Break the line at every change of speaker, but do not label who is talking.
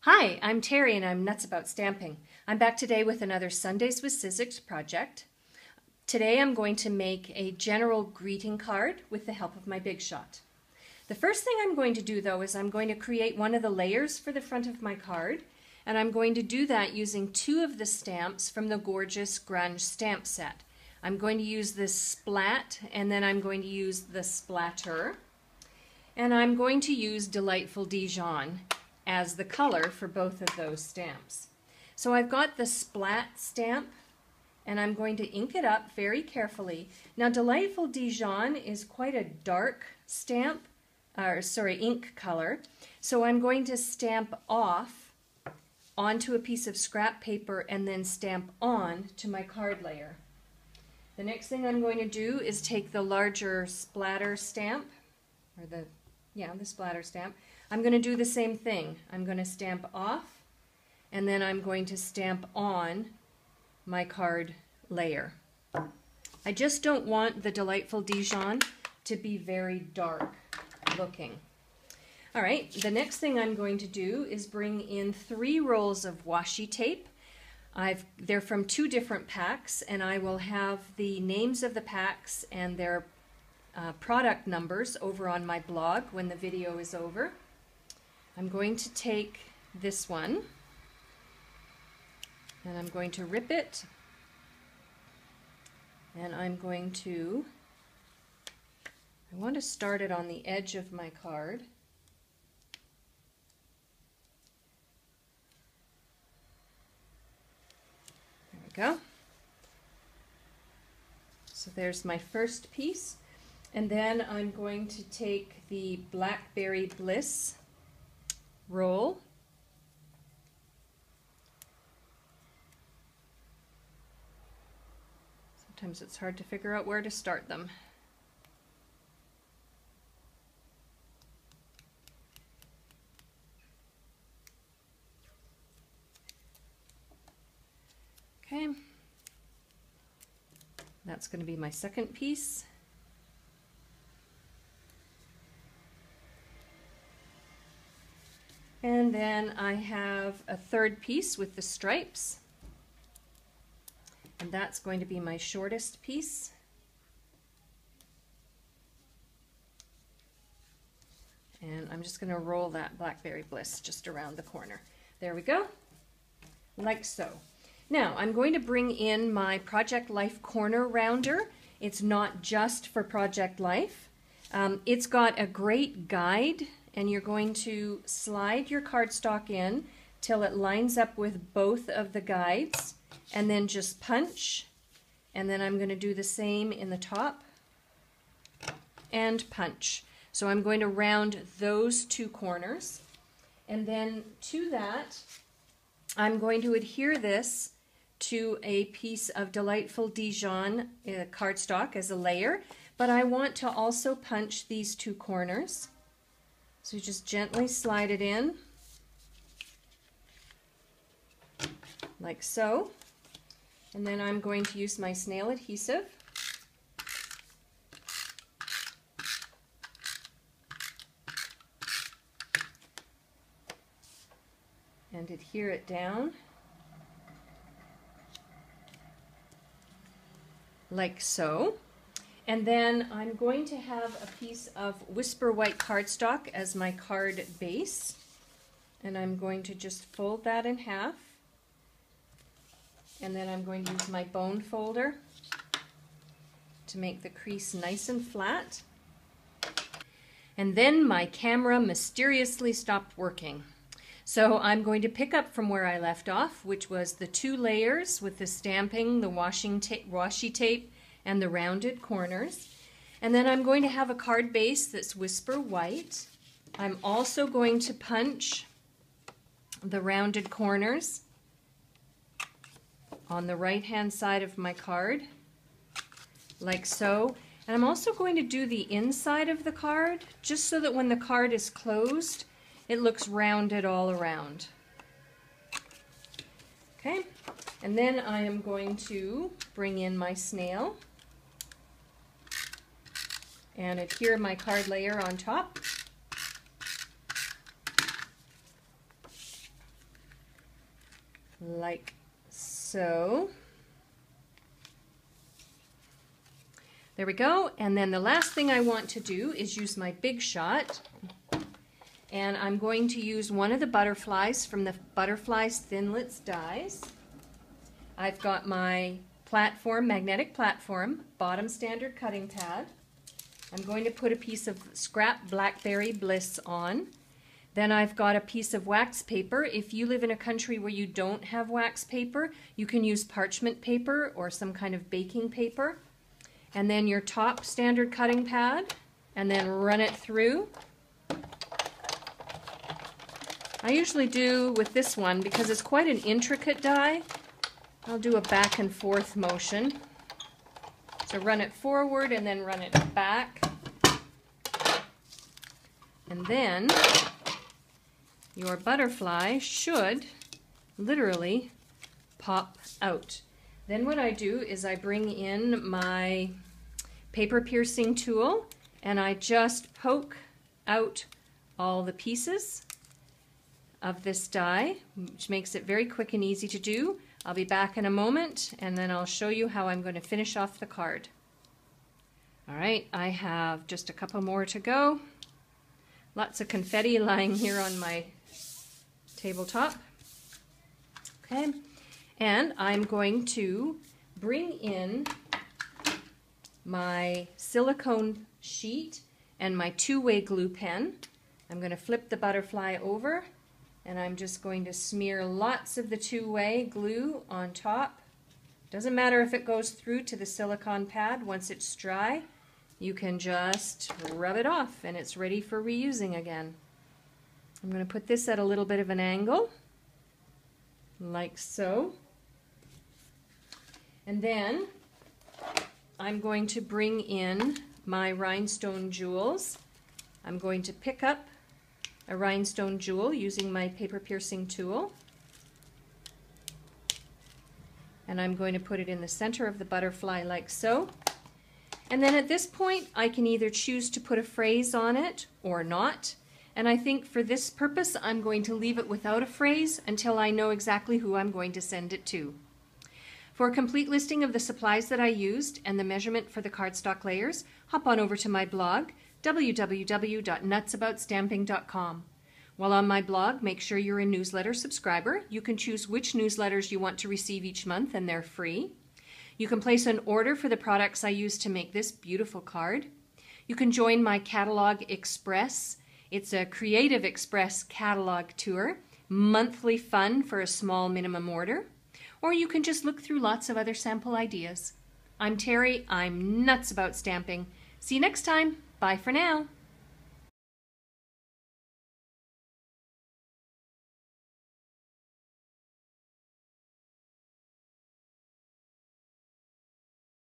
Hi, I'm Terry and I'm nuts about stamping. I'm back today with another Sundays with Sizzix project. Today I'm going to make a general greeting card with the help of my Big Shot. The first thing I'm going to do though is I'm going to create one of the layers for the front of my card, and I'm going to do that using two of the stamps from the gorgeous Grunge stamp set. I'm going to use this Splat and then I'm going to use the Splatter, and I'm going to use Delightful Dijon as the color for both of those stamps. So I've got the Splat stamp and I'm going to ink it up very carefully. Now Delightful Dijon is quite a dark stamp, ink color, so I'm going to stamp off onto a piece of scrap paper and then stamp on to my card layer. The next thing I'm going to do is take the larger splatter stamp, or the splatter stamp. I'm going to do the same thing. I'm going to stamp off and then I'm going to stamp on my card layer. I just don't want the Delightful Dijon to be very dark looking. All right, the next thing I'm going to do is bring in 3 rolls of washi tape. They're from 2 different packs, and I will have the names of the packs and their product numbers over on my blog when the video is over. I'm going to take this one and I'm going to rip it, and I want to start it on the edge of my card. There we go. So there's my first piece, and then I'm going to take the Blackberry Bliss roll. Sometimes it's hard to figure out where to start them. Okay, that's going to be my second piece. And then I have a third piece with the stripes, and that's going to be my shortest piece. And I'm just going to roll that Blackberry Bliss just around the corner. There we go, like so. Now I'm going to bring in my Project Life corner rounder. It's not just for Project Life. It's got a great guide, and you're going to slide your cardstock in till it lines up with both of the guides, and then just punch, and then I'm going to do the same in the top and punch. So I'm going to round those 2 corners, and then to that I'm going to adhere this to a piece of Delightful Dijon cardstock as a layer, but I want to also punch these 2 corners. So just gently slide it in, like so. And then I'm going to use my snail adhesive. And adhere it down, like so. And then I'm going to have a piece of Whisper White cardstock as my card base, and I'm going to just fold that in half, and then I'm going to use my bone folder to make the crease nice and flat. And then my camera mysteriously stopped working. So I'm going to pick up from where I left off, which was the 2 layers with the stamping, the washi tape, and the rounded corners. And then I'm going to have a card base that's Whisper White. I'm also going to punch the rounded corners on the right hand side of my card, like so. And I'm also going to do the inside of the card, just so that when the card is closed, it looks rounded all around. Okay, and then I am going to bring in my snail and adhere my card layer on top. like so. There we go. And then the last thing I want to do is use my Big Shot. And I'm going to use one of the butterflies from the Butterflies Thinlits dies. I've got my platform, magnetic platform, bottom standard cutting pad. I'm going to put a piece of scrap Blackberry Bliss on. Then I've got a piece of wax paper. If you live in a country where you don't have wax paper, you can use parchment paper or some kind of baking paper. And then your top standard cutting pad, and then run it through. I usually do with this one, because it's quite an intricate die, I'll do a back and forth motion. So run it forward and then run it back. And then your butterfly should literally pop out. Then what I do is I bring in my paper piercing tool and I just poke out all the pieces of this die, which makes it very quick and easy to do. I'll be back in a moment and then I'll show you how I'm going to finish off the card. All right, I have just a couple more to go. Lots of confetti lying here on my tabletop. Okay. And I'm going to bring in my silicone sheet and my two-way glue pen. I'm going to flip the butterfly over and I'm just going to smear lots of the two-way glue on top. Doesn't matter if it goes through to the silicone pad. Once it's dry, you can just rub it off and it's ready for reusing again. I'm going to put this at a little bit of an angle, like so. And then I'm going to bring in my rhinestone jewels. I'm going to pick up a rhinestone jewel using my paper piercing tool. And I'm going to put it in the center of the butterfly like so. And then at this point I can either choose to put a phrase on it or not. And I think for this purpose I'm going to leave it without a phrase until I know exactly who I'm going to send it to. For a complete listing of the supplies that I used and the measurement for the cardstock layers, hop on over to my blog, www.nutzaboutstamping.com. While on my blog, make sure you're a newsletter subscriber. You can choose which newsletters you want to receive each month and they're free. You can place an order for the products I use to make this beautiful card. You can join my Catalog Express. It's a Creative Express catalog tour, monthly fun for a small minimum order. Or you can just look through lots of other sample ideas. I'm Terry. I'm nuts about stamping. See you next time. Bye for now.